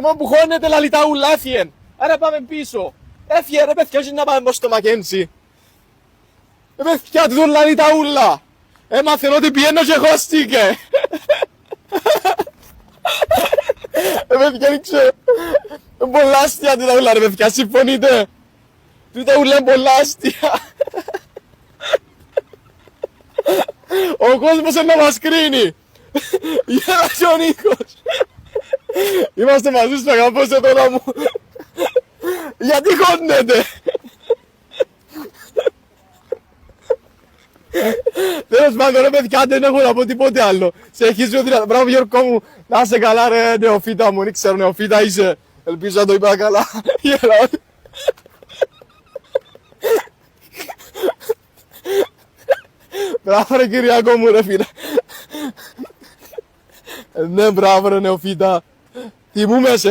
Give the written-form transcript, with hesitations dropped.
Μόνο που χώνεται λαλή τα ούλα, έφυγεν. Άρα πάμε πίσω. Έφυγε ρε παιδιά, όχι να πάμε πως στο Μακέντσι. Ρε παιδιά, του δουν λαλή τα ούλα. Έμαθεν ότι πιένω και χώστηκε. Ρε παιδιά, δεν ξέρω. Πολλά αστεία του τα ούλα ρε παιδιά, συμφωνείτε. Του τα ούλα είναι πολλά αστεία. Ο κόσμος είναι να μας κρίνει. Γέλασε ο Νίκος. Είμαστε μαζί σου, αγαπώσε τώρα μου. Γιατί χώνετε. Τέλος πάντων ρε παιδιά, δεν έχω να πω τίποτε άλλο. Σε έχεις δύο τρία. Μπράβο Γιώργο μου. Να είσαι καλά ρε νεοφύτα μου. Δεν ξέρω νεοφύτα είσαι. Ελπίζω να το είπα καλά. Μπράβο ρε Κυριακό μου ρε φίλε. Ναι μπράβο ρε νεοφύτα. Θυμούμαι σε.